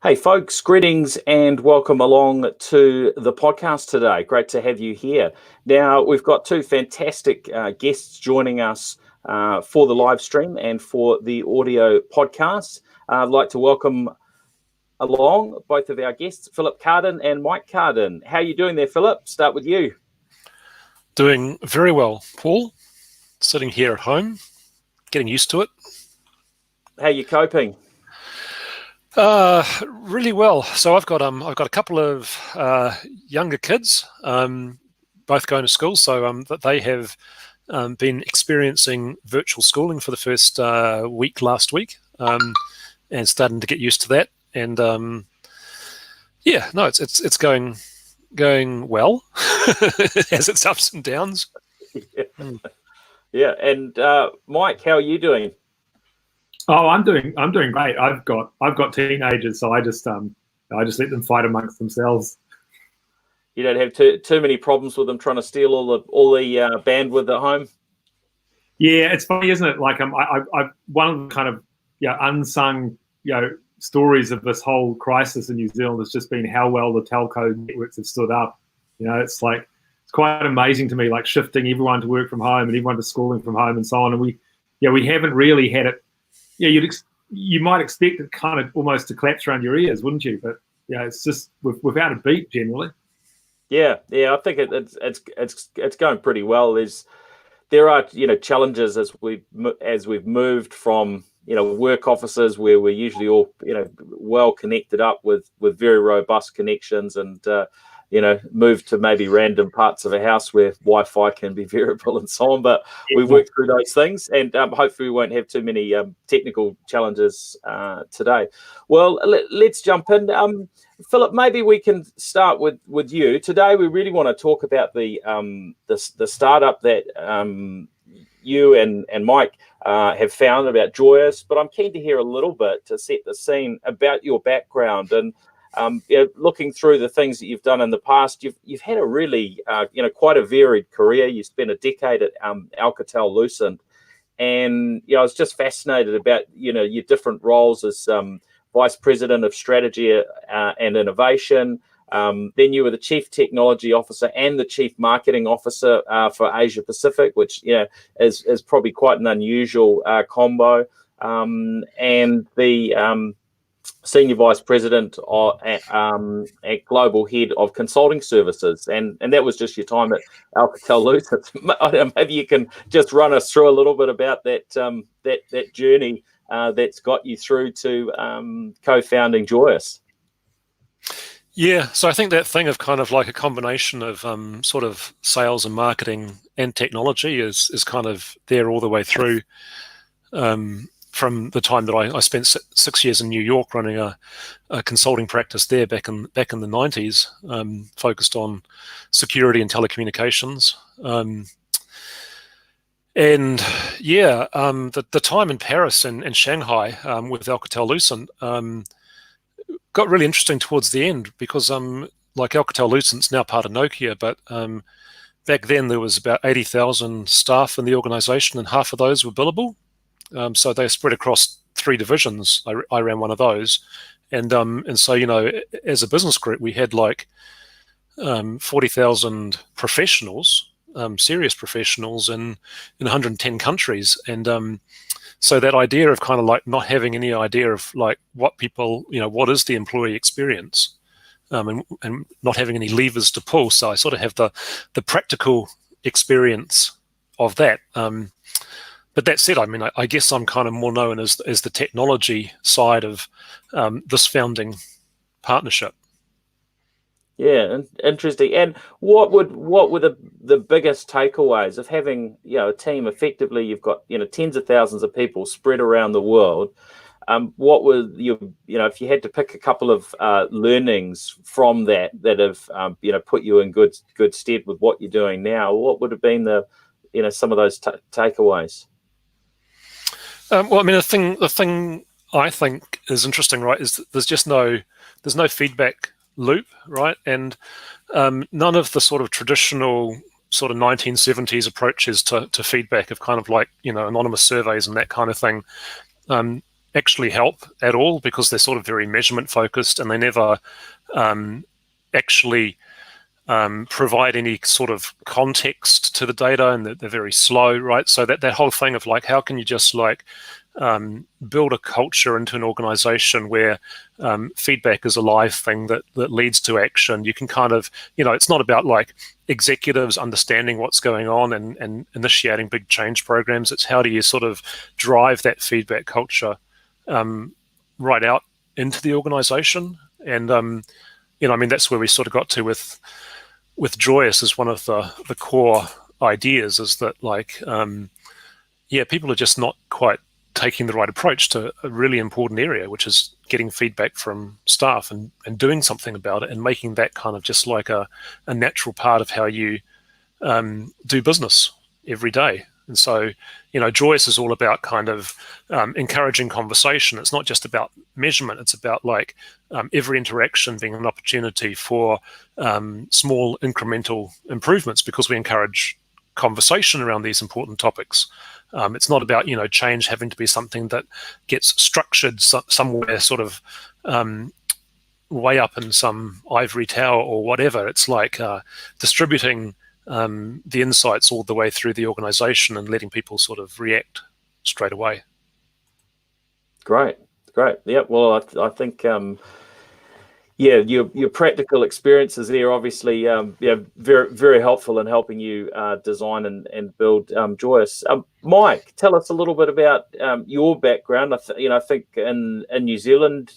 Hey, folks, greetings and welcome along to the podcast today. Great to have you here. Now, we've got two fantastic guests joining us for the live stream and for the audio podcast. I'd like to welcome along both of our guests, Philip Carden and Mike Carden. How are you doing there, Philip? Start with you. Doing very well, Paul. Sitting here at home, getting used to it. How are you coping? Really well. So I've got a couple of younger kids, both going to school. So they have been experiencing virtual schooling for the first week last week, and starting to get used to that. And it's going well. It has its ups and downs. Yeah. And Mike, how are you doing? Oh, I'm doing great. I've got teenagers, so I just let them fight amongst themselves. You don't have too many problems with them trying to steal all the bandwidth at home. Yeah, it's funny, isn't it? Like I one of the kind of unsung stories of this whole crisis in New Zealand has just been how well the telco networks have stood up. It's quite amazing to me, like shifting everyone to work from home and everyone to schooling from home and so on. And we haven't really had it. Yeah, you might expect it kind of almost to collapse around your ears, wouldn't you? But it's just without a beat generally. Yeah, I think it's going pretty well. There are challenges as we've moved from work offices where we're usually all well connected up with very robust connections and move to maybe random parts of a house where Wi-Fi can be variable and so on. But we work through those things, and hopefully we won't have too many technical challenges today. Well, let's jump in. Philip, maybe we can start with you. Today we really want to talk about the startup that you and Mike have found about Joyous, but I'm keen to hear a little bit to set the scene about your background and looking through the things that you've done in the past. You've had a really quite a varied career. You spent a decade at Alcatel-Lucent, and I was just fascinated about your different roles as Vice President of Strategy and Innovation. Then you were the Chief Technology Officer and the Chief Marketing Officer for Asia Pacific, which is probably quite an unusual combo. And the Senior Vice President at Global Head of Consulting Services, and that was just your time at Alcatel-Lucent. Maybe you can just run us through a little bit about that journey that's got you through to co-founding Joyous. Yeah, so I think that thing of kind of like a combination of sort of sales and marketing and technology is kind of there all the way through. From the time that I spent 6 years in New York running a consulting practice there back in the 90s, focused on security and telecommunications. The time in Paris and Shanghai with Alcatel-Lucent got really interesting towards the end because like Alcatel-Lucent's now part of Nokia, but back then there was about 80,000 staff in the organization and half of those were billable. So they spread across 3 divisions. I ran one of those, and so as a business group, we had like 40,000 professionals, serious professionals, in 110 countries, and so that idea of kind of like not having any idea of like what people, what is the employee experience, and not having any levers to pull. So I sort of have the practical experience of that. But that said, I mean, I guess I'm kind of more known as the technology side of this founding partnership. Yeah, interesting. And what were the biggest takeaways of having a team? Effectively, you've got tens of thousands of people spread around the world. What were if you had to pick a couple of learnings from that have put you in good stead with what you're doing now? What would have been some of those takeaways? Well, I mean, the thing I think is interesting, right, is that there's no feedback loop, right, and none of the sort of traditional sort of 1970s approaches to feedback of kind of like anonymous surveys and that kind of thing actually help at all, because they're sort of very measurement focused, and they never actually provide any sort of context to the data, and they're very slow, right? So that whole thing of like, how can you just like build a culture into an organization where feedback is a live thing that leads to action? You can kind of, it's not about like executives understanding what's going on and initiating big change programs. It's how do you sort of drive that feedback culture right out into the organization. And that's where we sort of got to with Joyous as one of the core ideas, is that like people are just not quite taking the right approach to a really important area, which is getting feedback from staff and doing something about it, and making that kind of just like a natural part of how you do business every day. And so, Joyous is all about kind of encouraging conversation. It's not just about measurement. It's about like every interaction being an opportunity for small incremental improvements, because we encourage conversation around these important topics. It's not about, change having to be something that gets structured somewhere sort of way up in some ivory tower or whatever. It's like distributing the insights all the way through the organization and letting people sort of react straight away. Great. Yeah. Well, I think, your practical experiences there, obviously, very, very helpful in helping you design and build Joyous. Mike, tell us a little bit about your background. I think in New Zealand,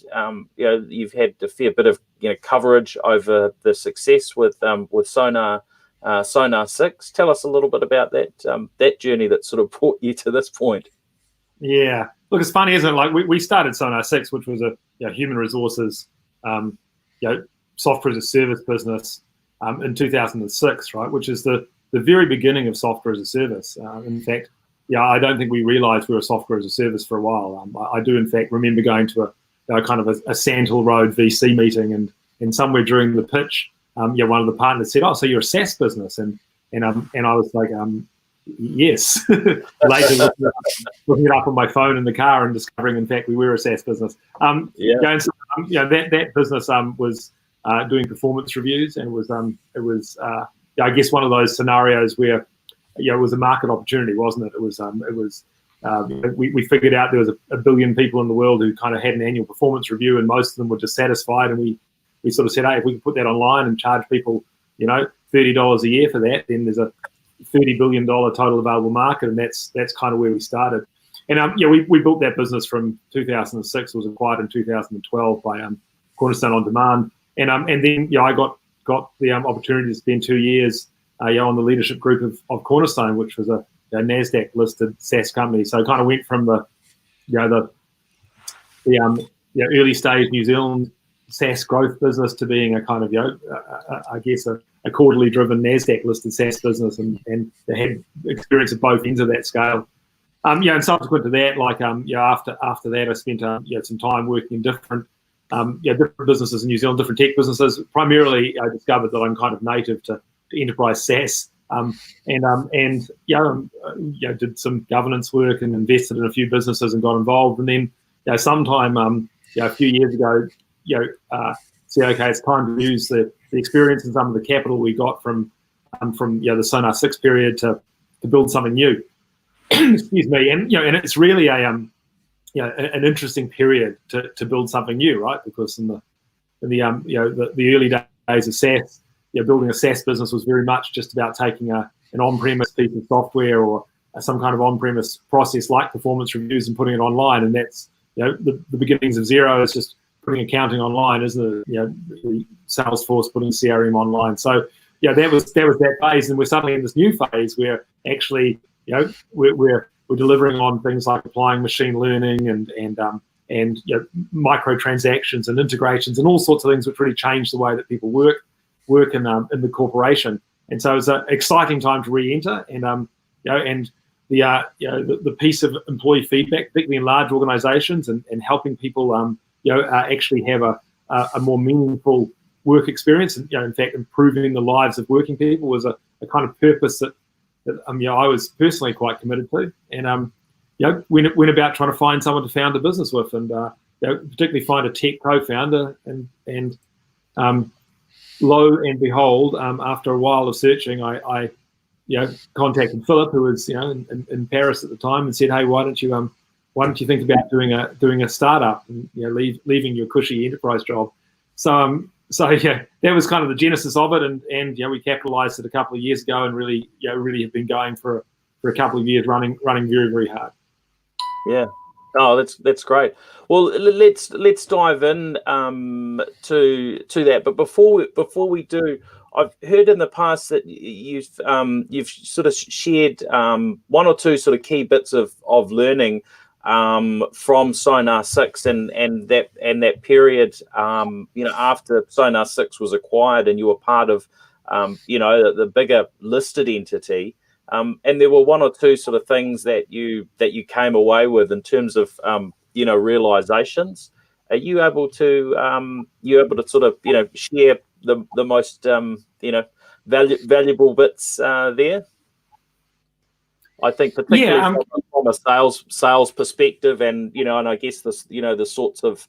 you've had a fair bit of coverage over the success with Sonar 6. Tell us a little bit about that journey that sort of brought you to this point. Yeah, look, it's funny, isn't it? Like we started Sonar 6, which was a human resources, software as a service business in 2006, right? Which is the very beginning of software as a service. In fact, I don't think we realised we were software as a service for a while. I do, in fact, remember going to a kind of a Sandhill Road VC meeting, and somewhere during the pitch, one of the partners said, "Oh, so you're a SaaS business?" And I was like, yes. Later, looking it up on my phone in the car and discovering, in fact, we were a SaaS business. That business was doing performance reviews, and it was I guess one of those scenarios where it was a market opportunity, wasn't it? We figured out there was a billion people in the world who kind of had an annual performance review, and most of them were dissatisfied, and we sort of said, hey, if we can put that online and charge people, $30 a year for that, then there's a $30 billion total available market, and that's kind of where we started. And we built that business from 2006. It was acquired in 2012 by Cornerstone On Demand, and then I got the opportunity to spend 2 years on the leadership group of Cornerstone, which was a NASDAQ listed SaaS company. So I kind of went from the early stage New Zealand SaaS growth business to being a kind of I guess a quarterly driven NASDAQ listed SaaS business, and they had experience at both ends of that scale. And subsequent to that, after that, I spent some time working in different businesses in New Zealand, different tech businesses. Primarily, I discovered that I'm kind of native to enterprise SaaS, did some governance work and invested in a few businesses and got involved. And then sometime a few years ago, say, okay, it's time to use the experience and some of the capital we got from the Sonar 6 period to build something new. Excuse me, and it's really an interesting period to build something new, right? Because in the early days of SaaS, building a SaaS business was very much just about taking an on-premise piece of software or some kind of on-premise process like performance reviews and putting it online, and that's the beginnings of Xero is just putting accounting online, isn't it? Salesforce putting CRM online. So that was that phase, and we're suddenly in this new phase where actually we're delivering on things like applying machine learning and microtransactions and integrations and all sorts of things which really change the way that people work in the corporation. And so it's an exciting time to re-enter, and the piece of employee feedback, particularly in large organizations, and helping people actually have a more meaningful work experience, and in fact improving the lives of working people was a kind of purpose that I was personally quite committed to. And went about trying to find someone to found a business with, and particularly find a tech co-founder. And lo and behold, after a while of searching, I contacted Philip, who was in Paris at the time, and said, "Hey, why don't you think about doing a startup and leaving your cushy enterprise job?" So that was kind of the genesis of it, and we capitalized it a couple of years ago, and really have been going for a couple of years, running very, very hard. Yeah. Oh, that's great. Well, let's dive in to that. But before we do, I've heard in the past that you've sort of shared one or two sort of key bits of learning from Sonar 6 and that period after Sonar 6 was acquired and you were part of the bigger listed entity. And there were one or two sort of things that you came away with in terms of realizations. Are you able to sort of share the most valuable bits there? I think particularly from a sales perspective, and and I guess this the sorts of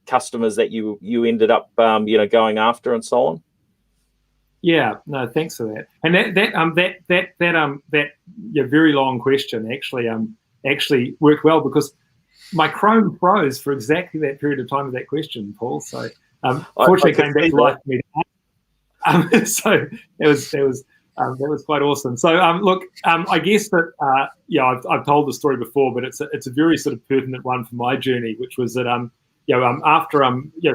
customers that you ended up going after and so on. Yeah, no, thanks for that. And that very long question actually worked well, because my Chrome froze for exactly that period of time of that question, Paul. So fortunately, it came back to life for me. So that was quite awesome. So look, I guess that I've told the story before, but it's a very sort of pertinent one for my journey, which was that after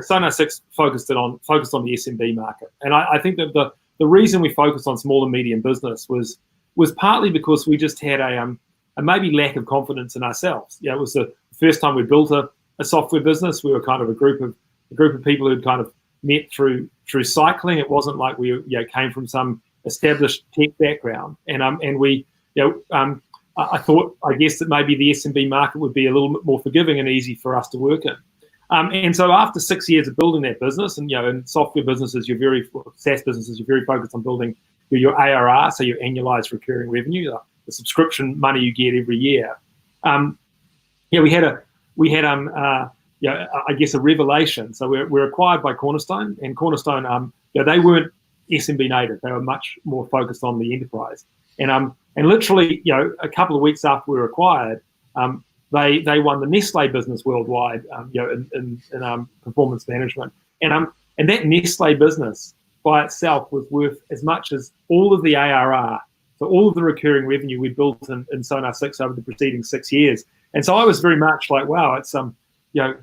Sonar 6 focused on the SMB market, and I think that the reason we focused on small and medium business was partly because we just had a maybe lack of confidence in ourselves. It was the first time we built a software business. We were kind of a group of people who'd kind of met through cycling. It wasn't like we came from some established tech background, and we I thought, I guess, that maybe the SMB market would be a little bit more forgiving and easy for us to work in. And so after 6 years of building that business, and in software businesses, SaaS businesses, you're very focused on building your ARR, so your annualized recurring revenue, the subscription money you get every year. We had I guess a revelation. So we're acquired by Cornerstone, and Cornerstone, they weren't SMB native. They were much more focused on the enterprise. And literally, a couple of weeks after we were acquired, they won the Nestle business worldwide, in performance management, and that Nestle business by itself was worth as much as all of the ARR, so all of the recurring revenue we built in Sonar 6 over the preceding 6 years. And so I was very much like, wow, it's the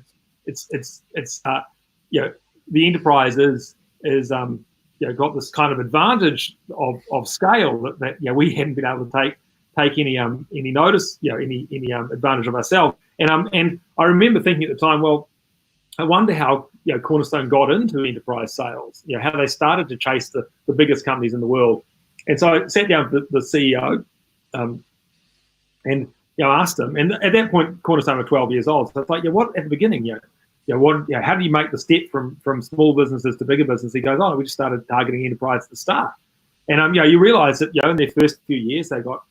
enterprise is got this kind of advantage of scale that we hadn't been able to take any notice, any advantage of ourselves. And I remember thinking at the time, well, I wonder how Cornerstone got into enterprise sales, how they started to chase the biggest companies in the world. And so I sat down with the CEO and asked him. And at that point, Cornerstone were 12 years old. So it's like, what at the beginning, how do you make the step from small businesses to bigger business? He goes, we just started targeting enterprise at the start. And you realize that in their first few years they got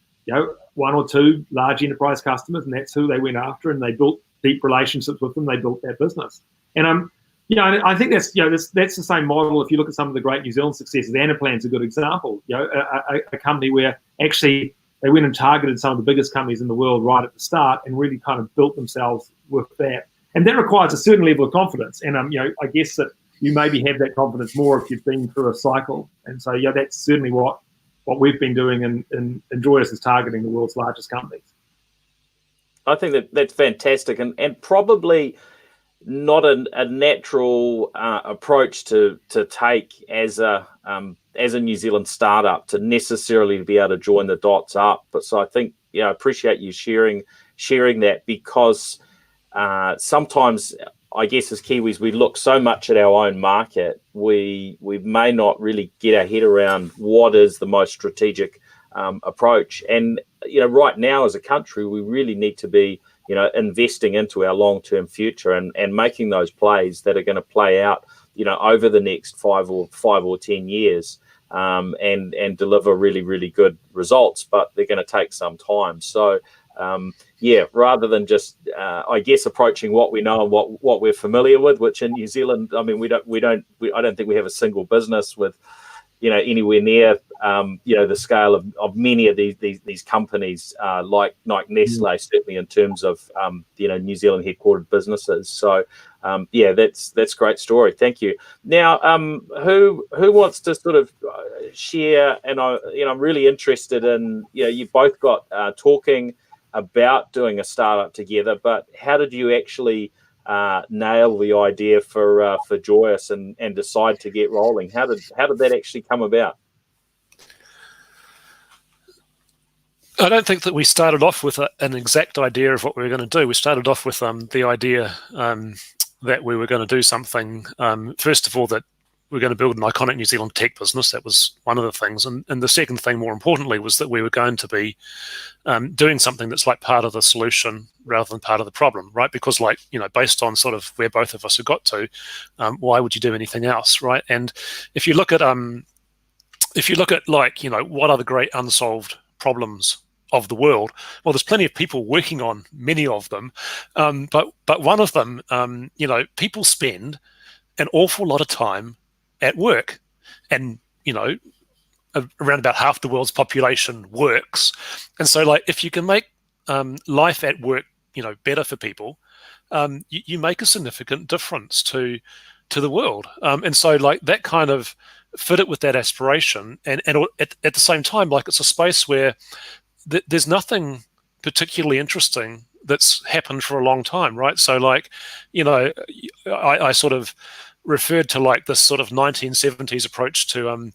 one or two large enterprise customers, and that's who they went after, and they built deep relationships with them. They built that business. And I think that's that's the same model. If you look at some of the great New Zealand successes, Anaplan's a good example. A company where actually they went and targeted some of the biggest companies in the world right at the start, and really kind of built themselves with that. And that requires a certain level of confidence. And I guess that you maybe have that confidence more if you've been through a cycle. And so that's certainly what we've been doing in Joyous, is targeting the world's largest companies. I think that's fantastic, and probably not a natural approach to take as a New Zealand startup, to necessarily be able to join the dots up. But so I think I appreciate you sharing that, because sometimes I guess as Kiwis we look so much at our own market, we may not really get our head around what is the most strategic approach. And right now as a country we really need to be investing into our long-term future and making those plays that are going to play out over the next 5 or 10 years, and deliver really, really good results, but they're going to take some time. So rather than just I guess approaching what we know and what we're familiar with, which in New Zealand, I mean, I don't think we have a single business with anywhere near the scale of many of these companies like Nestle, certainly in terms of New Zealand headquartered businesses. So that's a great story. Thank you. Now, who wants to sort of share? And I'm really interested in you've both got talking about doing a startup together, but how did you actually nail the idea for Joyous and decide to get rolling? How did that actually come about? I don't think that we started off with an exact idea of what we were going to do. We started off with the idea that we were going to do something, first of all, that we're going to build an iconic New Zealand tech business. That was one of the things. And the second thing, more importantly, was that we were going to be doing something that's like part of the solution rather than part of the problem, right? Because based on sort of where both of us have got to, why would you do anything else, right? And if you look at what are the great unsolved problems of the world, well, there's plenty of people working on many of them, but one of them, people spend an awful lot of time at work, and around about half the world's population works, and so if you can make life at work better for people, you make a significant difference to the world, and so that kind of fit it with that aspiration, and at the same time, it's a space where there's nothing particularly interesting that's happened for a long time, right? So I sort of referred to this sort of 1970s approach to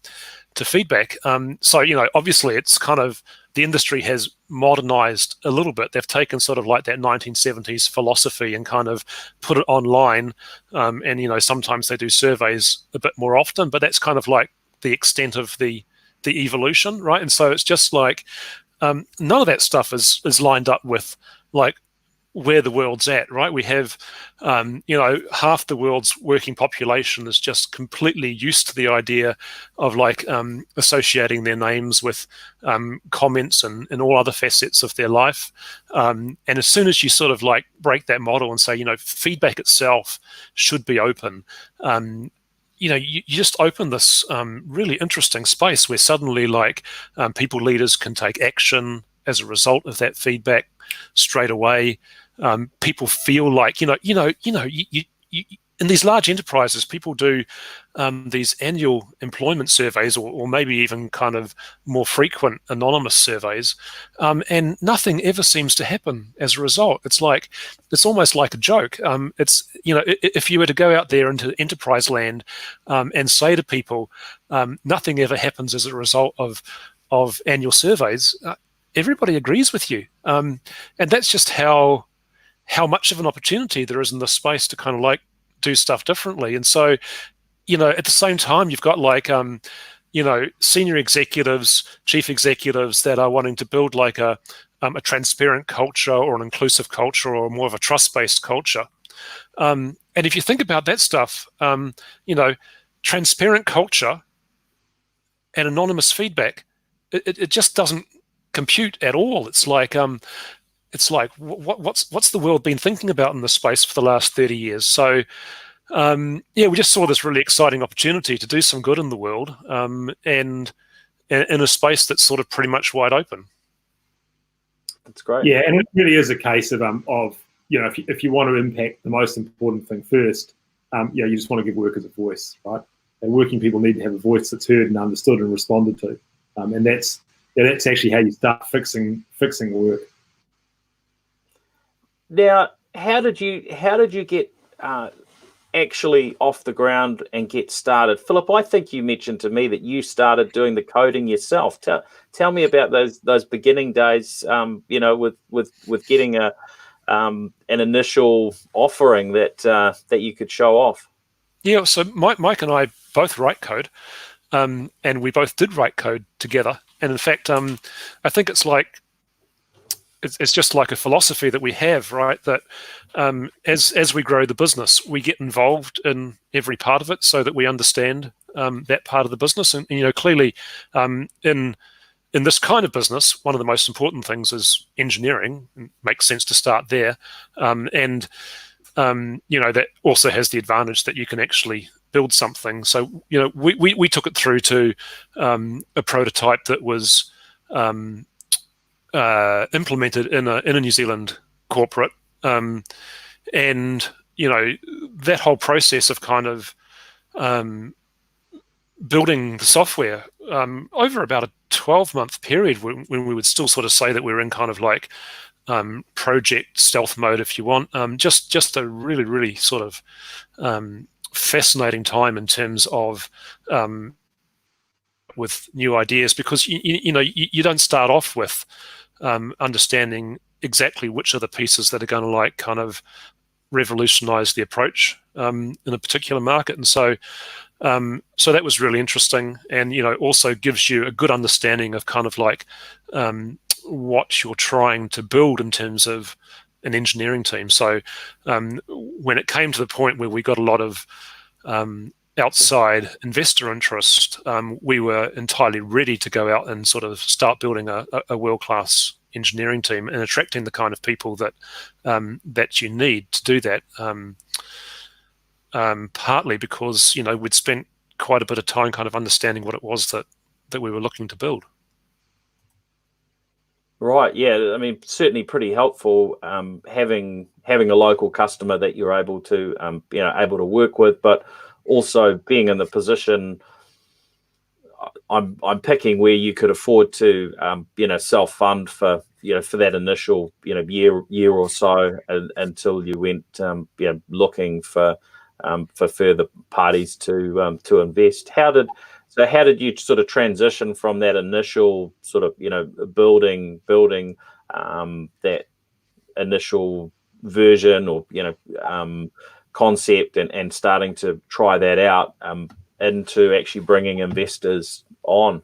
feedback. So obviously it's kind of, the industry has modernized a little bit. They've taken sort of that 1970s philosophy and kind of put it online, and sometimes they do surveys a bit more often, but that's kind of the extent of the evolution, right? And so it's just none of that stuff is lined up with where the world's at, right? We have, half the world's working population is just completely used to the idea of associating their names with comments and all other facets of their life. And as soon as you sort of break that model and say, feedback itself should be open, you just open this really interesting space where suddenly people leaders can take action as a result of that feedback straight away. People feel in these large enterprises, people do these annual employment surveys, or maybe even kind of more frequent anonymous surveys, and nothing ever seems to happen as a result. It's almost like a joke. If you were to go out there into enterprise land and say to people, nothing ever happens as a result of annual surveys, everybody agrees with you, and that's just how much of an opportunity there is in this space to kind of do stuff differently. And so, at the same time, you've got senior executives, chief executives that are wanting to build a transparent culture or an inclusive culture or more of a trust-based culture. And if you think about that stuff, transparent culture and anonymous feedback, it just doesn't compute at all. It's what's the world been thinking about in this space for the last 30 years? So, we just saw this really exciting opportunity to do some good in the world, and in a space that's sort of pretty much wide open. That's great. Yeah, and it really is a case of if you want to impact the most important thing first, you just want to give workers a voice, right? And working people need to have a voice that's heard and understood and responded to, and that's actually how you start fixing work. Now, how did you get actually off the ground and get started? Philip, I think you mentioned to me that you started doing the coding yourself. Tell me about those beginning days, with getting an initial offering that you could show off. Yeah, so Mike and I both write code, and we both did write code together. And in fact, I think it's just like a philosophy that we have, right? That as we grow the business, we get involved in every part of it so that we understand that part of the business. And clearly, in in this kind of business, one of the most important things is engineering. It makes sense to start there, and that also has the advantage that you can actually build something. So we took it through to a prototype that was implemented in a New Zealand corporate, and that whole process of kind of building the software over about a 12-month period when we would still sort of say that we were in kind of like project stealth mode, if you want. Just a really, really sort of fascinating time in terms of with new ideas, because you don't start off with understanding exactly which are the pieces that are going to like kind of revolutionize the approach in a particular market. And so that was really interesting, and also gives you a good understanding of kind of like what you're trying to build in terms of an engineering team. So when it came to the point where we got a lot of outside investor interest, we were entirely ready to go out and sort of start building a world-class engineering team and attracting the kind of people that that you need to do that. Partly because we'd spent quite a bit of time kind of understanding what it was that we were looking to build. Right. Yeah. I mean, certainly pretty helpful having a local customer that you're able to able to work with, but also being in the position. I'm picking where you could afford to self-fund for for that initial year or so until you went looking for further parties to invest. How did you sort of transition from that initial sort of building that initial version or concept and starting to try that out into actually bringing investors on?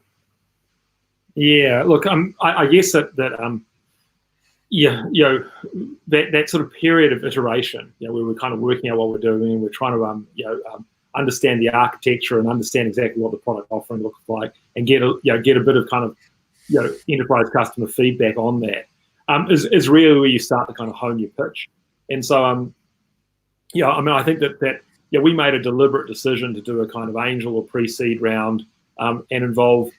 Yeah, look, I guess that that sort of period of iteration, we were kind of working out what we're doing, and we're trying to understand the architecture and understand exactly what the product offering looks like, and get a bit of kind of enterprise customer feedback on that. Is really where you start to kind of hone your pitch. And so I think that we made a deliberate decision to do a kind of angel or pre-seed round and involve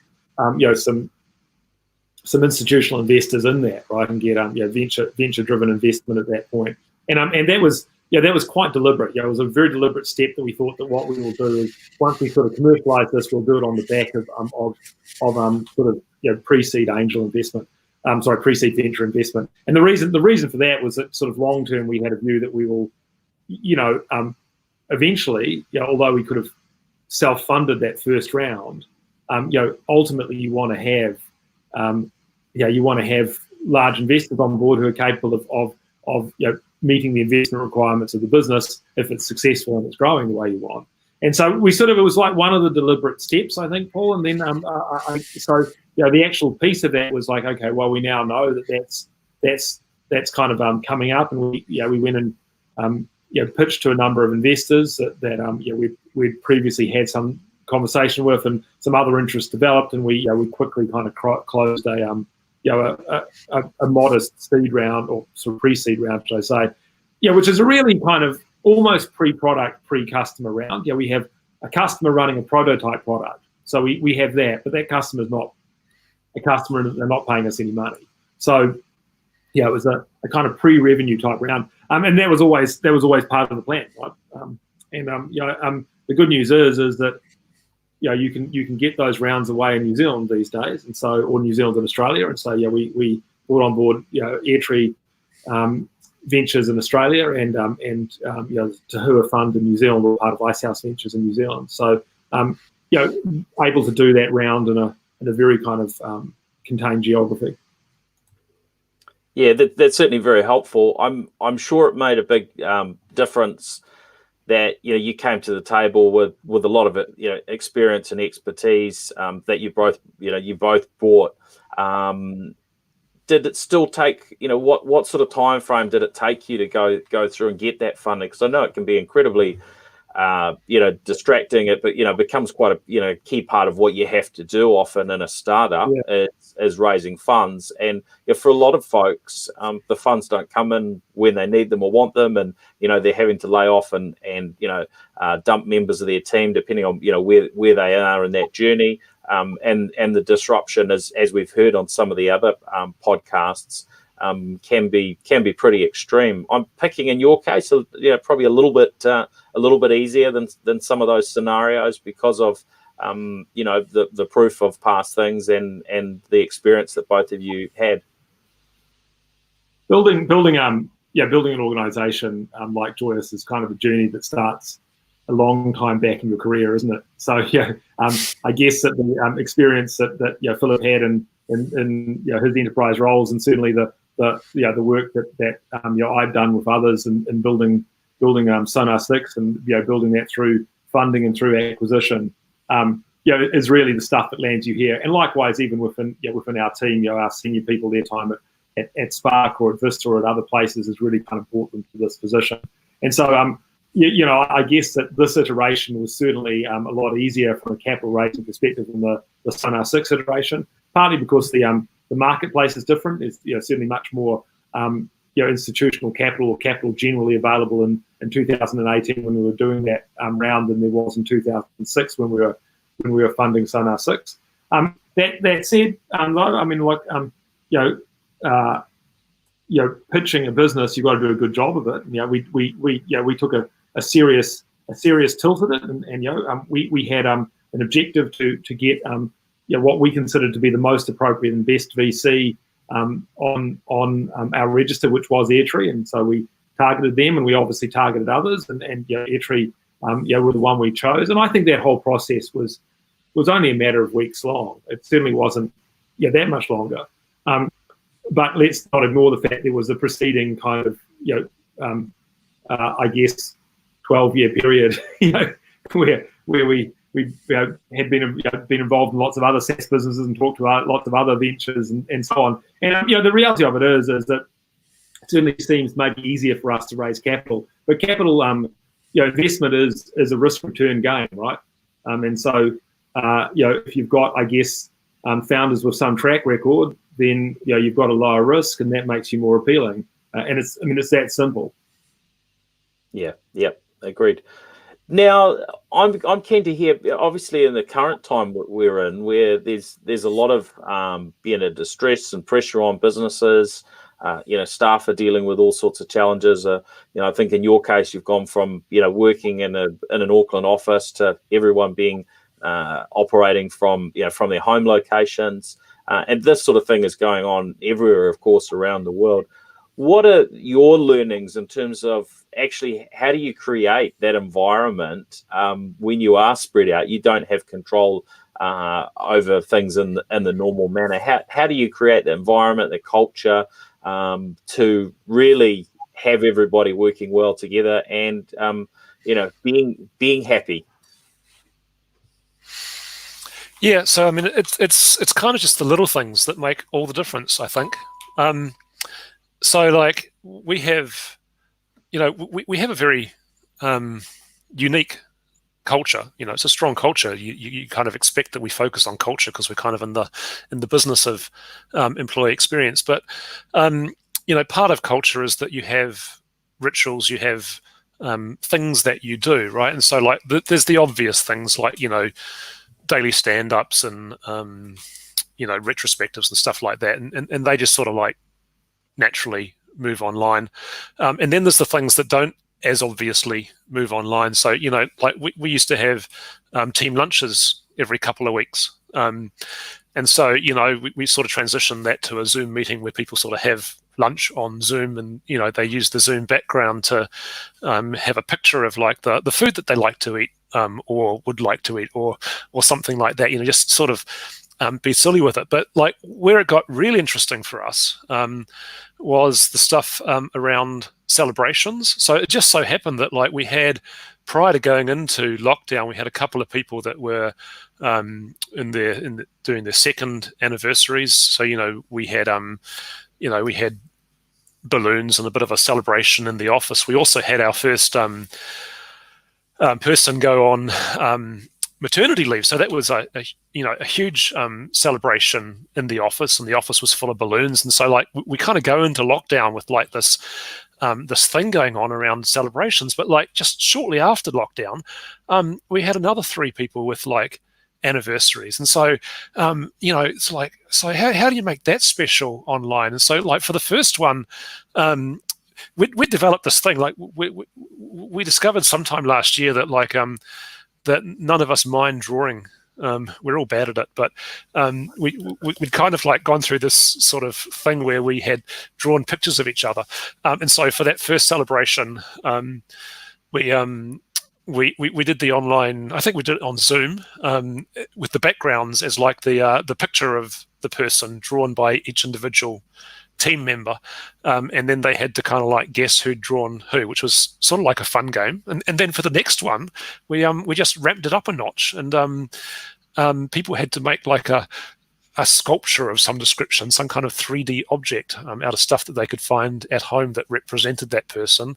some institutional investors in that, right, and get venture-driven investment at that point. And that was quite deliberate. It was a very deliberate step that we thought that what we will do is once we sort of commercialize this, we'll do it on the back of sort of pre-seed angel investment. Pre-seed venture investment. And the reason for that was that sort of long term we had a view that we will, eventually, although we could have self-funded that first round, ultimately you want to have large investors on board who are capable of meeting the investment requirements of the business if it's successful and it's growing the way you want. And so it was like one of the deliberate steps, I think, Paul. And then the actual piece of that was like, okay, well, we now know that that's kind of coming up, and we went and pitched to a number of investors that we'd previously had some conversation with, and some other interest developed, and we quickly kind of closed a modest seed round, or sort of pre-seed round, should I say, which is a really kind of almost pre-product, pre-customer round. We have a customer running a prototype product, so we have that, but that customer is not a customer, and they're not paying us any money. So it was a kind of pre-revenue type round, and that was always part of the plan, right? The good news is that you can get those rounds away in New Zealand these days, and so, or New Zealand and Australia, and so we brought on board Airtree Ventures in Australia, and Tahua Fund in New Zealand, or part of Icehouse Ventures in New Zealand. So able to do that round in a very kind of contained geography. Yeah, that's certainly very helpful. I'm sure it made a big difference that you came to the table with a lot of experience and expertise that you both brought. Did it still take what sort of time frame did it take you to go through and get that funding? Because I know it can be incredibly distracting. It becomes quite a key part of what you have to do often in a startup. Yeah. It's is raising funds. And for a lot of folks, the funds don't come in when they need them or want them, and they're having to lay off and dump members of their team depending on where they are in that journey. And the disruption, as we've heard on some of the other podcasts, can be pretty extreme. I'm picking in your case, probably a little bit easier than some of those scenarios because of the proof of past things and the experience that both of you had. Building an organization like Joyous is kind of a journey that starts a long time back in your career, isn't it? So I guess that the experience that Philip had in his enterprise roles, and certainly the work that I'd done with others in building Sonar 6 and building that through funding and through acquisition, is really the stuff that lands you here. And likewise, even within our team, our senior people, their time at Spark or at Vista or at other places has really kind of brought them to this position. And so I guess that this iteration was certainly a lot easier from a capital raising perspective than the Sonar 6 iteration, partly because the marketplace is different. It's certainly much more institutional capital or capital generally available in 2018 when we were doing that round than there was in 2006 when we were funding Sonar 6. That said, pitching a business, you've got to do a good job of it. We took a serious tilt at it, and we had an objective to get what we considered to be the most appropriate and best VC on our register, which was Airtree, and so we targeted them, and we obviously targeted others, and Airtree were the one we chose. And I think that whole process was only a matter of weeks long. It certainly wasn't that much longer. But let's not ignore the fact there was a preceding kind of I guess 12-year period where we had been involved in lots of other SaaS businesses and talked to lots of other ventures and so on. And the reality of it is that it certainly seems maybe easier for us to raise capital, but capital investment is a risk return game, right? And so if you've got, I guess, founders with some track record, then you've got a lower risk, and that makes you more appealing. And it's that simple. Yeah, agreed. Now, I'm keen to hear, obviously, in the current time we're in, where there's a lot of distress and pressure on businesses. Staff are dealing with all sorts of challenges. I think in your case, you've gone from working in an Auckland office to everyone being operating from their home locations, and this sort of thing is going on everywhere, of course, around the world. What are your learnings in terms of actually how do you create that environment when you are spread out? You don't have control over things in the normal manner. How do you create the environment, the culture, to really have everybody working well together and being happy? Yeah, so it's kind of just the little things that make all the difference, I think. So like we have a very unique culture. It's a strong culture. You kind of expect that we focus on culture because we're kind of in the business of employee experience. But part of culture is that you have rituals, you have things that you do, right? And so like there's the obvious things like daily stand-ups and retrospectives and stuff like that, and they just sort of like naturally move online. And then there's the things that don't as obviously move online. So like we used to have team lunches every couple of weeks, and so we sort of transitioned that to a Zoom meeting where people sort of have lunch on Zoom, and they use the Zoom background to have a picture of like the food that they like to eat, or would like to eat, or something like that. Just sort of be silly with it. But like where it got really interesting for us was the stuff around celebrations. So it just so happened that like we had, prior to going into lockdown, we had a couple of people that were doing their second anniversaries. So we had we had balloons and a bit of a celebration in the office. We also had our first person go on maternity leave. So that was a huge celebration in the office, and the office was full of balloons. And so like we kind of go into lockdown with like this thing going on around celebrations. But like just shortly after lockdown, we had another 3 people with like anniversaries. And so it's like, so how do you make that special online? And so like for the first one, we developed this thing. Like we discovered sometime last year that like that none of us mind drawing. We're all bad at it, but we'd kind of like gone through this sort of thing where we had drawn pictures of each other. And so for that first celebration, we did the online, I think we did it on Zoom, with the backgrounds as like the picture of the person drawn by each individual team member, and then they had to kind of like guess who'd drawn who, which was sort of like a fun game. And then for the next one, we just ramped it up a notch, and people had to make like a sculpture of some description, some kind of 3D object out of stuff that they could find at home that represented that person.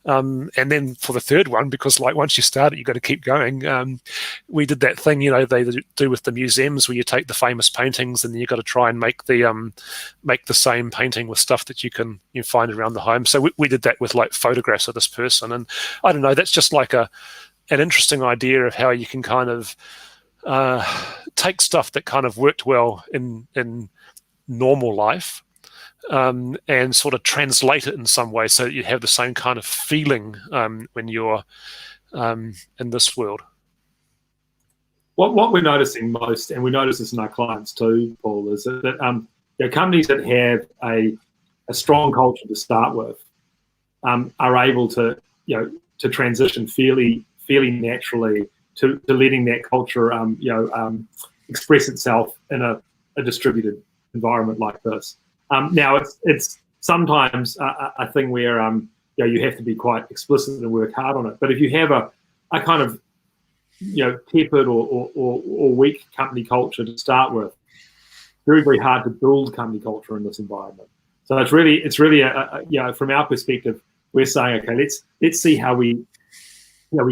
And then for the third one, because like once you start it, you've got to keep going. We did that thing, they do with the museums where you take the famous paintings and then you've got to try and make the same painting with stuff that you find around the home. So we did that with like photographs of this person. And I don't know, that's just like an interesting idea of how you can kind of take stuff that kind of worked well in normal life, and sort of translate it in some way so that you have the same kind of feeling when you're in this world. What we're noticing most, and we notice this in our clients too, Paul, is that companies that have a strong culture to start with are able to transition fairly naturally to letting that culture express itself in a distributed environment like this. Now it's sometimes a thing where you have to be quite explicit and work hard on it. But if you have a kind of tepid or weak company culture to start with, very, very hard to build company culture in this environment. So it's really from our perspective, we're saying, okay, let's see how we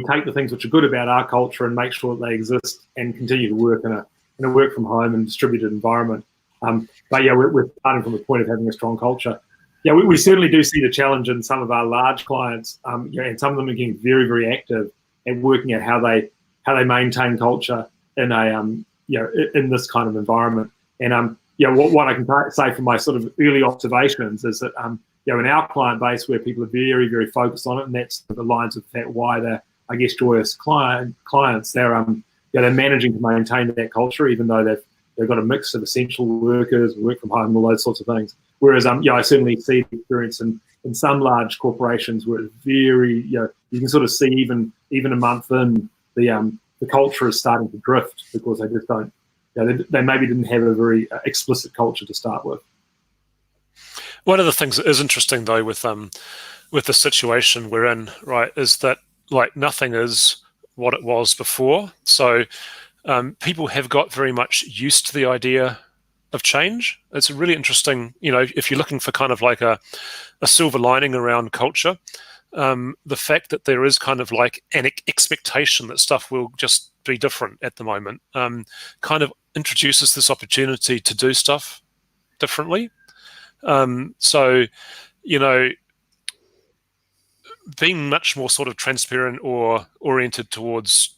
take the things which are good about our culture and make sure that they exist and continue to work in a work from home and distributed environment. But we're starting from the point of having a strong culture. Yeah, we certainly do see the challenge in some of our large clients, and some of them are getting very, very active and working out how they maintain culture in in this kind of environment. And what I can say from my sort of early observations is that in our client base where people are very, very focused on it, and that's the lines of that why they're, I guess, Joyous clients, they're managing to maintain that culture, even though they've got a mix of essential workers, work from home, all those sorts of things. Whereas I certainly see the experience in some large corporations where it's very, you can sort of see even a month in the culture is starting to drift because they just don't, they maybe didn't have a very explicit culture to start with. One of the things that is interesting though with the situation we're in, right, is that like nothing is what it was before. So people have got very much used to the idea of change. It's a really interesting, if you're looking for kind of like a silver lining around culture, the fact that there is kind of like an expectation that stuff will just be different at the moment kind of introduces this opportunity to do stuff differently. So, being much more sort of transparent or oriented towards,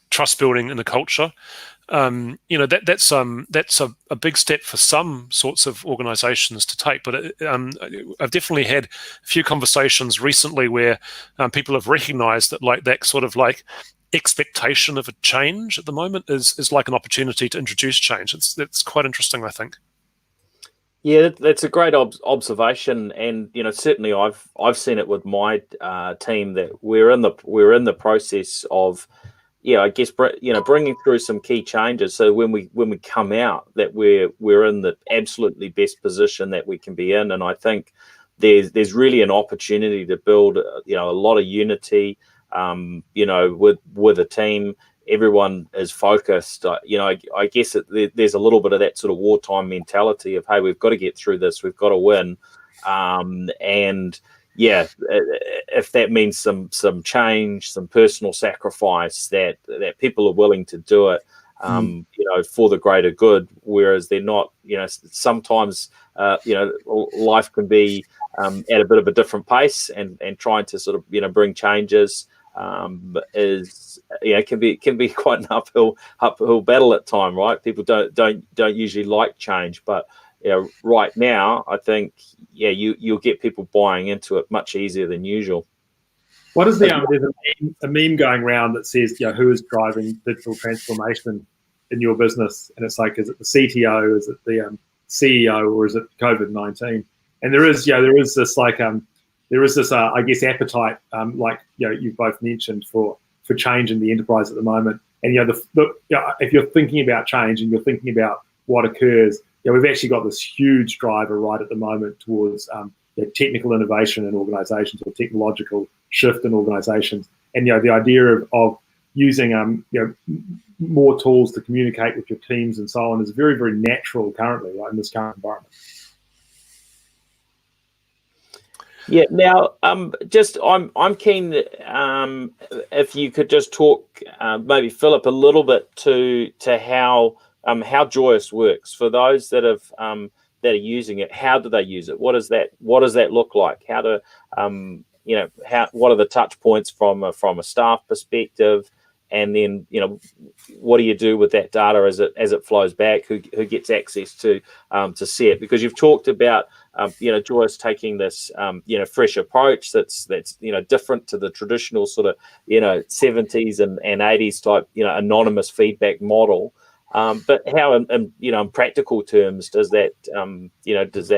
trust building in the culture, that's a big step for some sorts of organizations to take. But I've definitely had a few conversations recently where people have recognized that like that sort of like expectation of a change at the moment is like an opportunity to introduce change. It's quite interesting, I think. Yeah, that's a great observation, and certainly I've seen it with my team that we're in the process of, I guess bringing through some key changes. So when we come out, that we're in the absolutely best position that we can be in, and I think there's really an opportunity to build a lot of unity, with a team. Everyone is focused. I guess there's a little bit of that sort of wartime mentality of, hey, we've got to get through this, we've got to win, and yeah, if that means some change, some personal sacrifice, that people are willing to do it, for the greater good, whereas they're not, sometimes, life can be at a bit of a different pace, and trying to sort of, bring changes is, can be quite an uphill battle at time, right? People don't usually like change, but right now, I think, you'll get people buying into it much easier than usual. What is there's a meme going around that says, who is driving digital transformation in your business? And it's like, is it the CTO, is it the CEO, or is it COVID-19? And there is this I guess, appetite, like you've both mentioned, for change in the enterprise at the moment. And if you're thinking about change and you're thinking about what occurs, we've actually got this huge driver right at the moment towards technical innovation in organizations, or technological shift in organizations. And the idea of using more tools to communicate with your teams and so on is very, very natural currently, right, in this current environment. Yeah. Now, I'm keen, if you could just talk, maybe Philip, a little bit to how Joyous works for those that are using it. How do they use it? What does that look like? How do what are the touch points from a staff perspective? And then, what do you do with that data as it flows back? Who gets access to see it? Because you've talked about, Joyous taking this, fresh approach that's different to the traditional sort of, 70s and 80s type, anonymous feedback model. But how, in practical terms, does that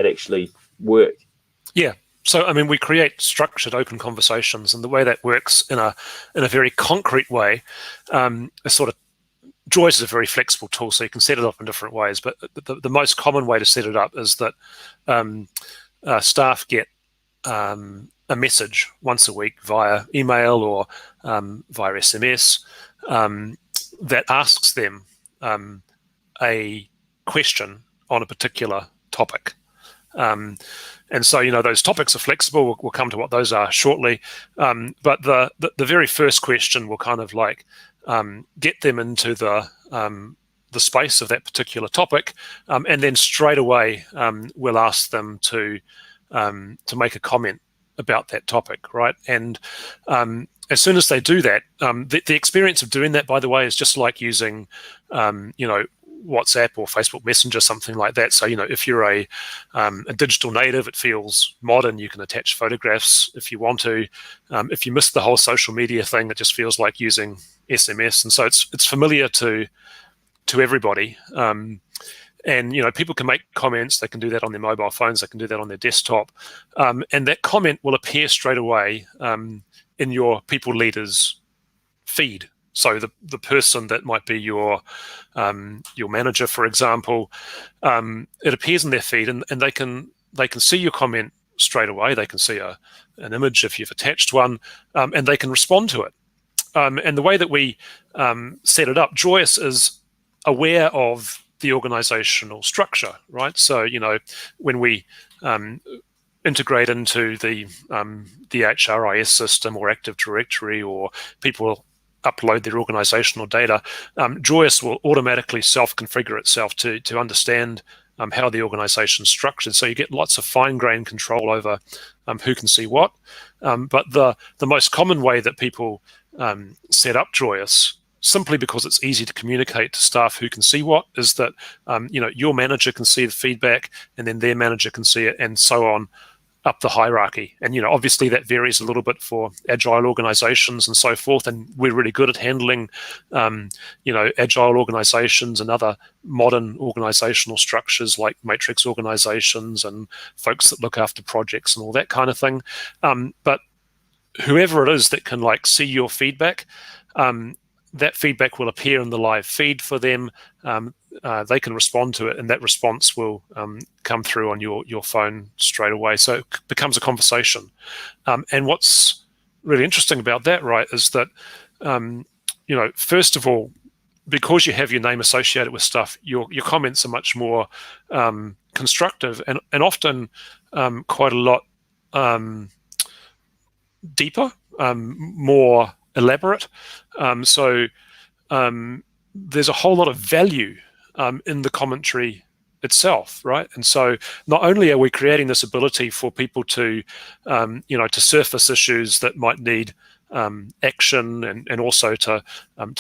actually work? Yeah. So, I mean, we create structured open conversations, and the way that works in a very concrete way, is sort of, Joyous is a very flexible tool, so you can set it up in different ways. But the most common way to set it up is that staff get a message once a week via email or via SMS that asks them a question on a particular topic. And so, those topics are flexible. We'll come to what those are shortly. But the very first question will kind of like get them into the space of that particular topic, and then straight away we'll ask them to make a comment about that topic, right? And as soon as they do that, the experience of doing that, by the way, is just like using, WhatsApp or Facebook Messenger, something like that. So, if you're a digital native, it feels modern. You can attach photographs if you want to. If you miss the whole social media thing, it just feels like using SMS. And so it's familiar to everybody. And, people can make comments. They can do that on their mobile phones. They can do that on their desktop. And that comment will appear straight away in your people leaders feed. So the person that might be your manager, for example, it appears in their feed, and they can see your comment straight away. They can see an image if you've attached one, and they can respond to it. And the way that we set it up, Joyous is aware of the organizational structure, right? So, when we integrate into the HRIS system or Active Directory, or people upload their organizational data, Joyous will automatically self-configure itself to understand how the organization is structured. So you get lots of fine-grained control over who can see what. But the most common way that people set up Joyous, simply because it's easy to communicate to staff who can see what, is that your manager can see the feedback, and then their manager can see it, and so on up the hierarchy. And obviously that varies a little bit for agile organizations and so forth, and we're really good at handling agile organizations and other modern organizational structures like matrix organizations and folks that look after projects and all that kind of thing. But whoever it is that can see your feedback, that feedback will appear in the live feed for them. They can respond to it, and that response will come through on your phone straight away. So it becomes a conversation. And what's really interesting about that, right, is that, first of all, because you have your name associated with stuff, your comments are much more constructive, and often quite a lot deeper, more elaborate. So there's a whole lot of value in the commentary itself, right? And so not only are we creating this ability for people to, to surface issues that might need action, and also to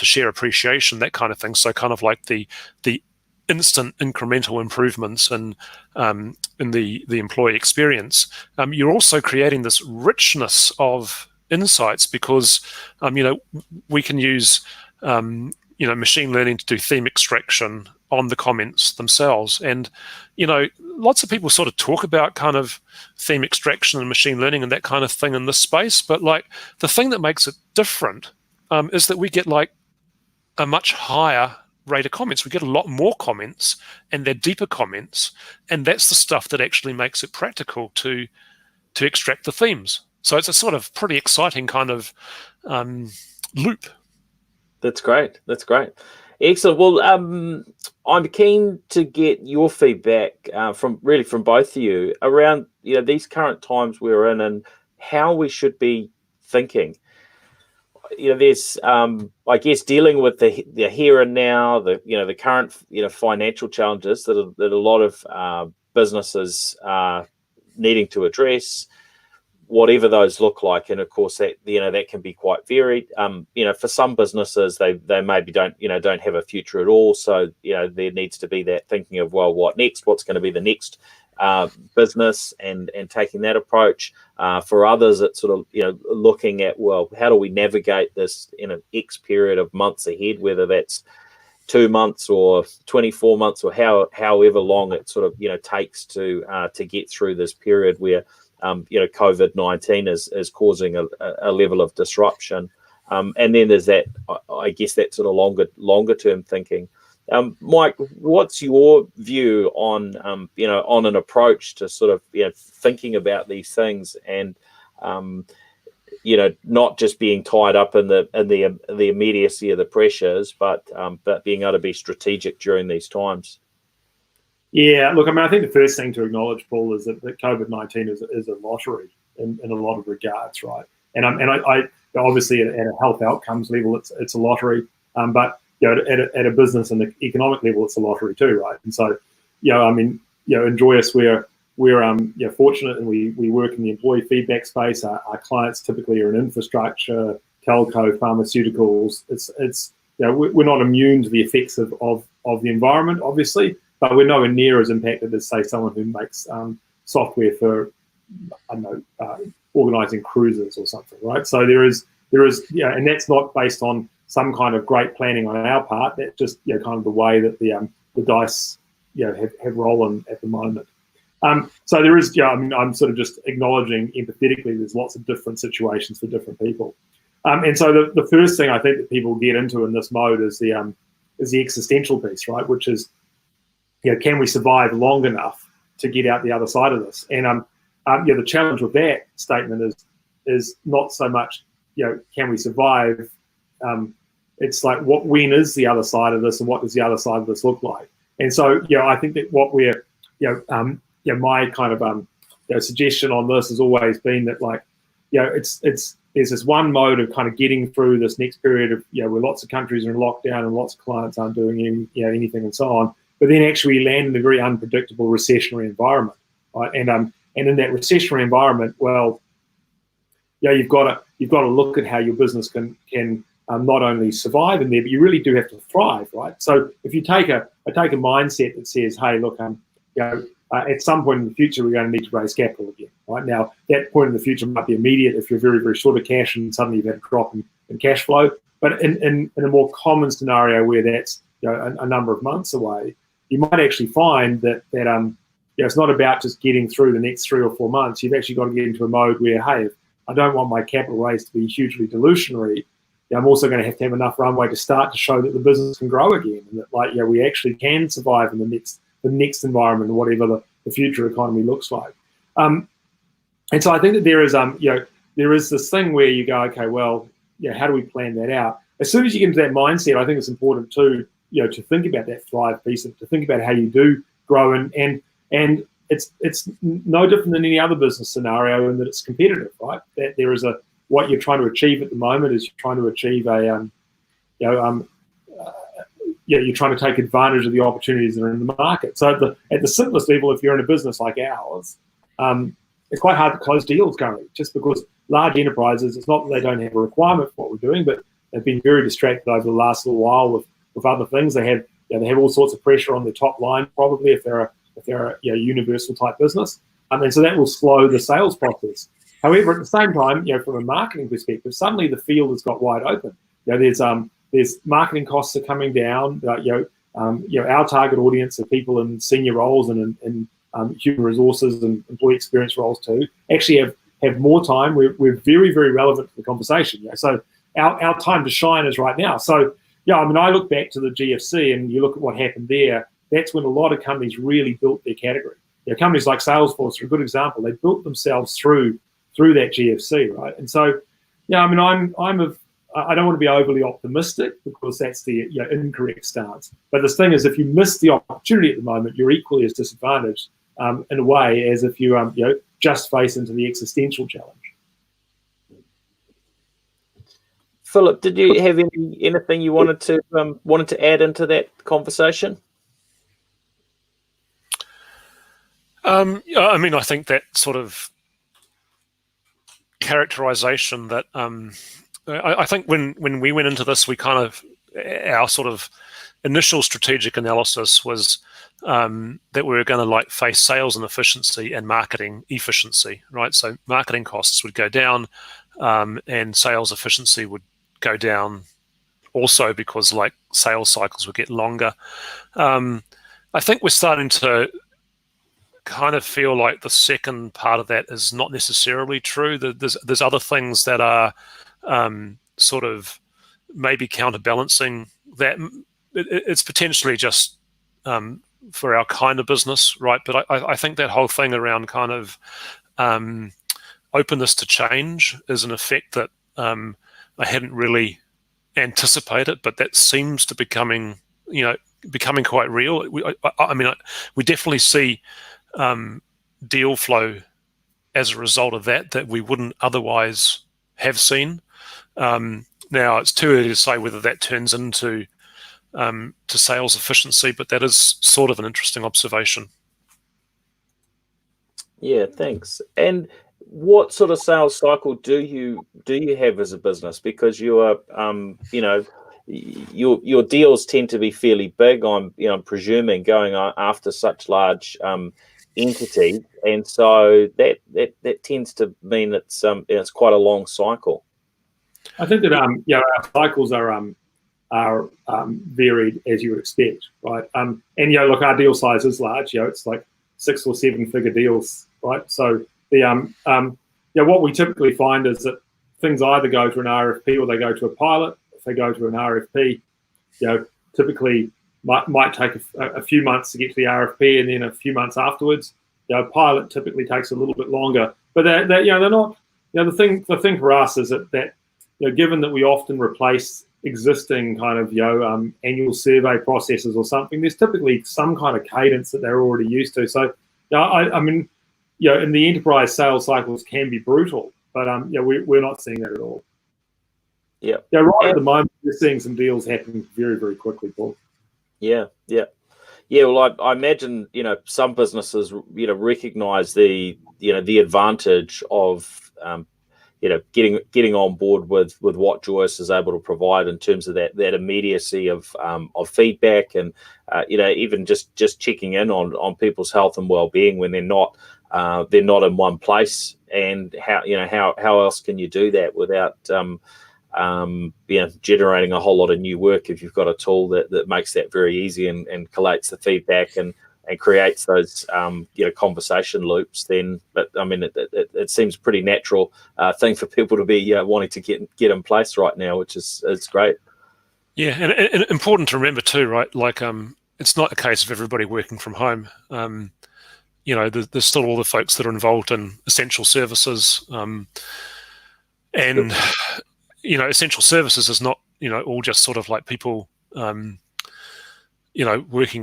share appreciation, that kind of thing. So kind of like the instant incremental improvements in the employee experience. You're also creating this richness of insights because we can use machine learning to do theme extraction on the comments themselves. And lots of people sort of talk about kind of theme extraction and machine learning and that kind of thing in this space, but like the thing that makes it different is that we get like a much higher rate of comments. We get a lot more comments, and they're deeper comments, and that's the stuff that actually makes it practical to extract the themes. So it's a sort of pretty exciting kind of loop. That's great. Excellent. Well, I'm keen to get your feedback from both of you around these current times we're in and how we should be thinking. There's I guess dealing with the here and now, the current financial challenges that a lot of businesses are needing to address, whatever those look like. And of course that that can be quite varied. For some businesses they maybe don't have a future at all, so there needs to be that thinking of, well, what next, what's going to be the next business, and taking that approach. For others it's sort of looking at, well, how do we navigate this in an X period of months ahead, whether that's 2 months or 24 months or however long it sort of takes to get through this period where COVID-19 is causing a level of disruption, and then there's that, I guess, that sort of longer term thinking. Mike, what's your view on on an approach to sort of thinking about these things, and not just being tied up in the immediacy of the pressures, but being able to be strategic during these times? Yeah, look, I mean, I think the first thing to acknowledge, Paul, is that COVID-19 is a lottery in a lot of regards, right? And I obviously at a health outcomes level, it's a lottery, but at a business and the economic level, it's a lottery too, right? And so, I mean, in Joyous, we're fortunate, and we work in the employee feedback space. Our clients typically are in infrastructure, telco, pharmaceuticals. It's we're not immune to the effects of the environment, obviously, but we're nowhere near as impacted as, say, someone who makes software for, I don't know, organizing cruises or something, right? So there is, and that's not based on some kind of great planning on our part. That's just kind of the way that the dice have rollen at the moment. So there is, I mean, I'm sort of just acknowledging empathetically there's lots of different situations for different people. And so the first thing I think that people get into in this mode is the existential piece, right? Which is, can we survive long enough to get out the other side of this? And the challenge with that statement is not so much, can we survive? It's like, when is the other side of this, and what does the other side of this look like? And so, I think that what we're, my kind of suggestion on this has always been that, like, there's this one mode of kind of getting through this next period of, where lots of countries are in lockdown and lots of clients aren't doing anything and so on. But then actually land in a very unpredictable recessionary environment, right? And in that recessionary environment, well, you've got to look at how your business can not only survive in there, but you really do have to thrive, right? So if you take a mindset that says, hey, look, at some point in the future we're going to need to raise capital again, right? Now that point in the future might be immediate if you're very, very short of cash and suddenly you've had a drop in cash flow. But in a more common scenario where that's a number of months away, you might actually find that it's not about just getting through the next 3 or 4 months. You've actually got to get into a mode where, hey, I don't want my capital raise to be hugely dilutionary. I'm also going to have enough runway to start to show that the business can grow again, and that we actually can survive in the next environment, whatever the future economy looks like. And so I think that there is this thing where you go, okay, well, how do we plan that out? As soon as you get into that mindset, I think it's important too, to think about that thrive piece, and to think about how you do grow, and it's no different than any other business scenario in that it's competitive, right? That there is a what you're trying to achieve at the moment is you're trying to achieve you're trying to take advantage of the opportunities that are in the market. So at the simplest level, if you're in a business like ours, it's quite hard to close deals currently, just because large enterprises, it's not that they don't have a requirement for what we're doing, but they've been very distracted over the last little while with other things. They have all sorts of pressure on their top line, probably if they're a universal type business, and so that will slow the sales process. However, at the same time, from a marketing perspective, suddenly the field has got wide open. There's marketing costs are coming down. Our target audience are people in senior roles and in human resources and employee experience roles too. Actually, have more time. We're very, very relevant to the conversation. So our time to shine is right now. So I look back to the GFC and you look at what happened there. That's when a lot of companies really built their category. Companies like Salesforce are a good example. They built themselves through that GFC, right? And so, I don't want to be overly optimistic because that's the incorrect stance. But the thing is, if you miss the opportunity at the moment, you're equally as disadvantaged in a way as if you just face into the existential challenge. Philip, did you have anything you wanted to add into that conversation? I think that sort of characterization that I think when we went into this, our sort of initial strategic analysis was that we were going to face sales and efficiency and marketing efficiency, right? So marketing costs would go down, and sales efficiency would go down also because sales cycles would get longer. I think we're starting to kind of feel like the second part of that is not necessarily true. There's other things that are sort of maybe counterbalancing that. It's potentially just for our kind of business, right? But I think that whole thing around kind of openness to change is an effect that I hadn't really anticipated, but that seems to becoming quite real. We definitely see deal flow as a result of that we wouldn't otherwise have seen. Now it's too early to say whether that turns into to sales efficiency, but that is sort of an interesting observation. Yeah, thanks. And what sort of sales cycle do you have as a business? Because you are, your deals tend to be fairly big. I'm presuming going after such large entities, and so that tends to mean it's quite a long cycle. I think that our cycles are varied as you would expect, right? And look, our deal size is large. It's like 6 or 7 figure deals, right? So what we typically find is that things either go to an RFP or they go to a pilot. If they go to an RFP, typically might take a few months to get to the RFP, and then a few months afterwards. Pilot typically takes a little bit longer, but they're not. The thing for us is that given that we often replace existing kind of annual survey processes or something, there's typically some kind of cadence that they're already used to. So in the enterprise, sales cycles can be brutal, but we're not seeing that at all. Yeah. Right at the moment, we're seeing some deals happen very, very quickly, Paul. Yeah. Well, I imagine some businesses recognize the advantage of getting on board with what Joyous is able to provide in terms of that immediacy of feedback, and even just checking in on people's health and well-being when they're not in one place, and how else can you do that without generating a whole lot of new work if you've got a tool that makes that very easy and collates the feedback and creates those conversation loops. Then, but it seems a pretty natural thing for people to be wanting to get in place right now, which is great. Yeah, and important to remember too, right? It's not a case of everybody working from home. There's still all the folks that are involved in essential services, and essential services is not all just sort of like people working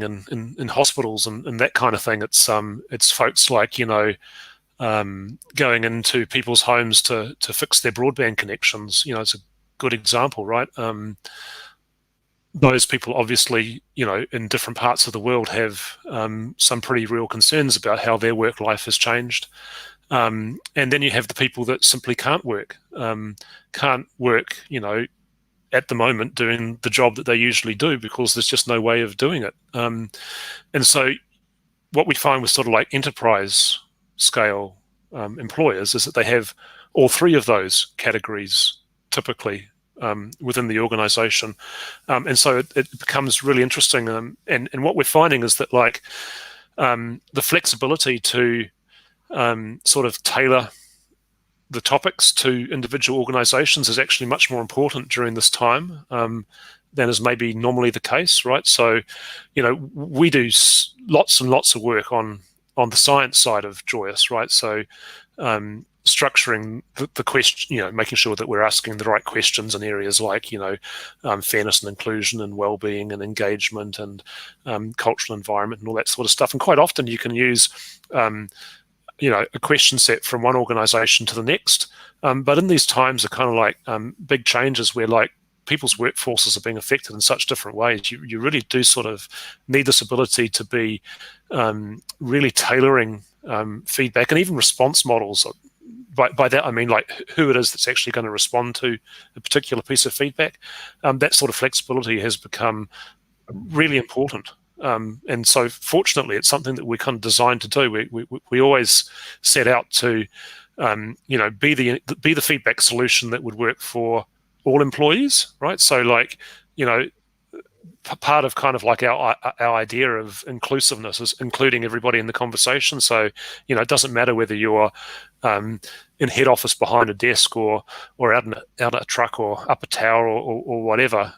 in hospitals and that kind of thing. It's folks like going into people's homes to fix their broadband connections. It's a good example, right? Those people obviously, in different parts of the world have some pretty real concerns about how their work life has changed. And then you have the people that simply can't work, at the moment doing the job that they usually do because there's just no way of doing it. And so what we find with sort of like enterprise scale employers is that they have all three of those categories typically within the organization. And so it becomes really interesting. And what we're finding is that the flexibility to sort of tailor the topics to individual organizations is actually much more important during this time than is maybe normally the case, right? So, we do lots and lots of work on the science side of Joyous, right? So structuring the question, making sure that we're asking the right questions in areas like, fairness and inclusion and well-being and engagement and cultural environment and all that sort of stuff. And quite often you can use a question set from one organization to the next. But in these times are kind of like big changes where people's workforces are being affected in such different ways. You really do sort of need this ability to be really tailoring feedback and even response models. By that, I mean who it is that's actually going to respond to a particular piece of feedback. That sort of flexibility has become really important. And so fortunately, it's something that we're kind of designed to do. We always set out to, be the feedback solution that would work for all employees, right? So part of kind of like our idea of inclusiveness is including everybody in the conversation. So, it doesn't matter whether you're in head office behind a desk or out in a truck or up a tower or whatever.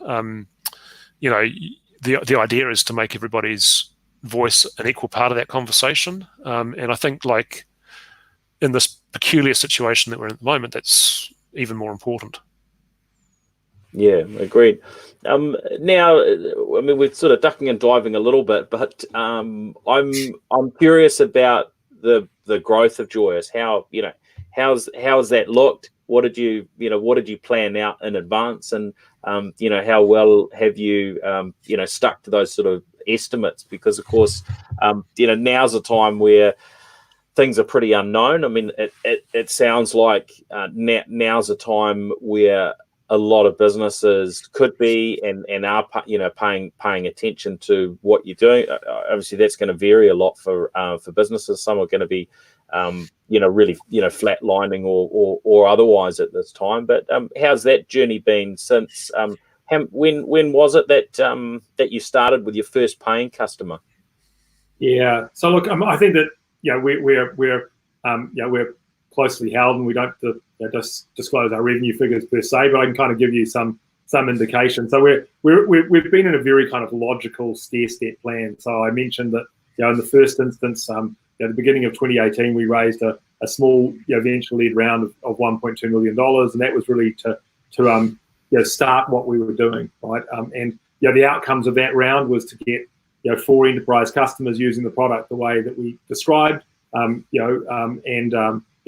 The idea is to make everybody's voice an equal part of that conversation. And I think in this peculiar situation that we're in at the moment, that's even more important. Yeah, agreed. Now, I mean, we're sort of ducking and diving a little bit, but I'm curious about the growth of Joyous. How's that looked? What did you plan out in advance, and how well have you stuck to those sort of estimates? Because of course, now's a time where things are pretty unknown. I mean, it sounds like now's a time where a lot of businesses could be and are paying attention to what you're doing. Obviously, that's going to vary a lot for businesses. Some are going to be really flatlining or otherwise at this time. But how's that journey been since? When was it that you started with your first paying customer? Yeah. So look, I think that we're closely held, and we don't just disclose our revenue figures per se, but I can kind of give you some indication. So we've been in a very kind of logical stair-step plan. So I mentioned that in the first instance, at the beginning of 2018, we raised a small venture-led round of $1.2 million, and that was really to start what we were doing, right? And the outcomes of that round was to get 4 enterprise customers using the product the way that we described,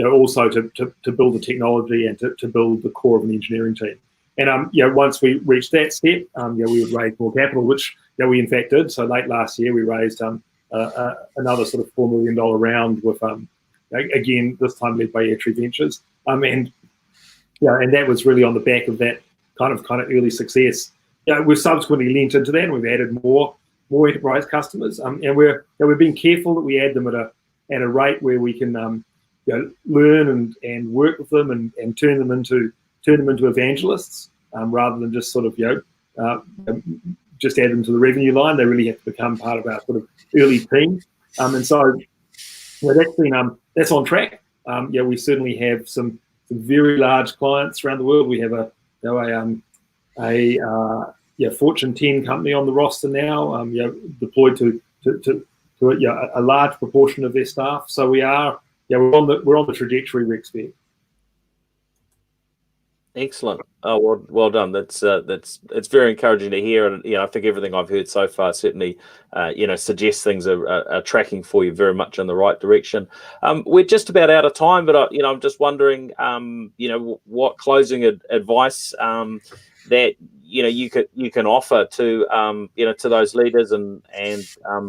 also to build the technology and to build the core of an engineering team. And once we reached that step, we would raise more capital, which we in fact did. So late last year, we raised another sort of $4 million round with again this time led by Airtree Ventures, and that was really on the back of that kind of early success. We've subsequently lent into that, and we've added more enterprise customers, and we've been careful that we add them at a rate where we can learn and work with them and turn them into evangelists, rather than just sort of just add them to the revenue line. They really have to become part of our sort of early team, and so that's on track. We certainly have some very large clients around the world. We have a Fortune 10 company on the roster now, deployed to a large proportion of their staff. So we're on the trajectory we expect. Excellent. Oh, well done. That's it's very encouraging to hear, and I think everything I've heard so far certainly suggests things are tracking for you very much in the right direction. We're just about out of time, but I'm just wondering, what closing advice that you can offer to to those leaders and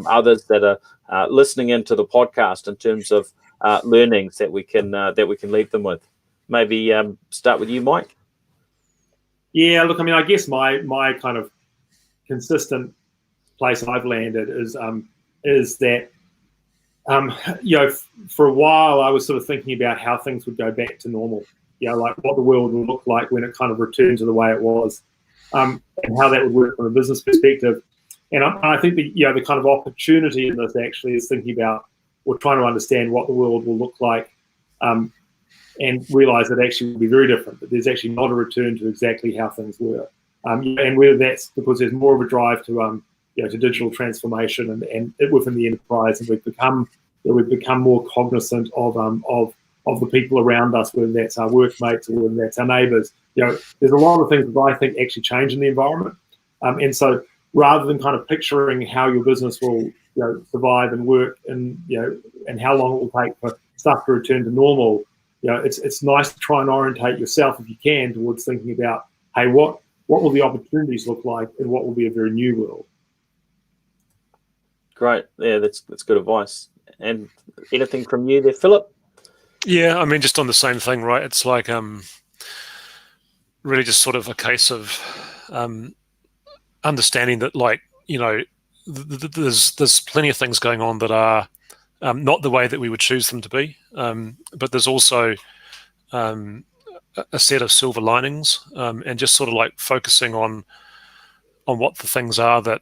others that are listening into the podcast in terms of learnings that we can leave them with. Maybe start with you, Mike. Yeah, look, I mean, I guess my kind of consistent place I've landed is that for a while I was sort of thinking about how things would go back to normal, like what the world would look like when it kind of returned to the way it was, and how that would work from a business perspective. And I think the kind of opportunity in this actually is thinking about or trying to understand what the world will look like, and realize that actually will be very different, that there's actually not a return to exactly how things were. And whether that's because there's more of a drive to digital transformation and within the enterprise, and we've become more cognizant of the people around us, whether that's our workmates or whether that's our neighbours. There's a lot of things that I think actually change in the environment. And so rather than kind of picturing how your business will survive and work and how long it will take for stuff to return to normal, it's nice to try and orientate yourself, if you can, towards thinking about, hey, what will the opportunities look like, and what will be a very new world. Great, yeah, that's good advice. And anything from you there, Philip? Yeah, I mean, just on the same thing, right? It's like really just sort of a case of understanding that, like, there's plenty of things going on that are not the way that we would choose them to be, but there's also a set of silver linings, and just sort of like focusing on what the things are that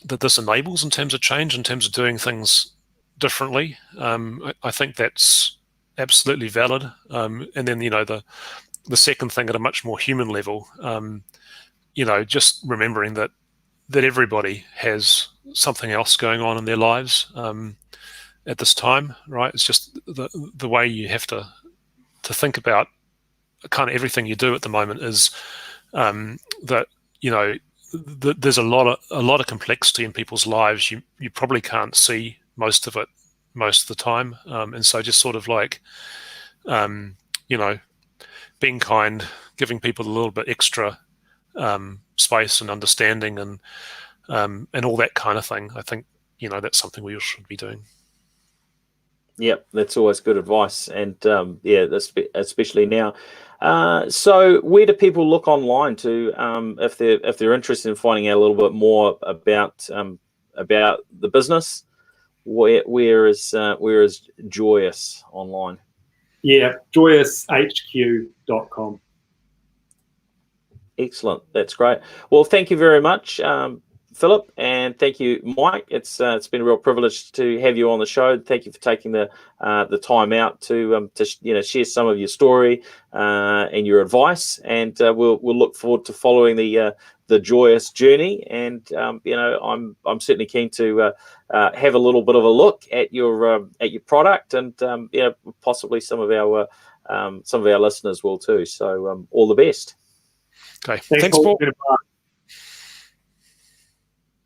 that this enables in terms of change, in terms of doing things differently. I think that's absolutely valid. And then the second thing at a much more human level, just remembering that everybody has something else going on in their lives at this time, right? It's just the way you have to think about kind of everything you do at the moment is that there's a lot of complexity in people's lives. You probably can't see most of it most of the time, and so just sort of like being kind, giving people a little bit extra space and understanding and all that kind of thing. I think that's something we all should be doing. Yep, that's always good advice, and especially now. So, where do people look online to if they're interested in finding out a little bit more about the business? Where is Joyous online? Yeah, joyoushq.com. Excellent, that's great. Well, thank you very much, Philip, and thank you, Mike. It's been a real privilege to have you on the show. Thank you for taking the time out to share some of your story and your advice. And we'll look forward to following the Joyous journey. And I'm certainly keen to have a little bit of a look at your product, and possibly some of our listeners will too. So all the best. Okay, thanks, Paul.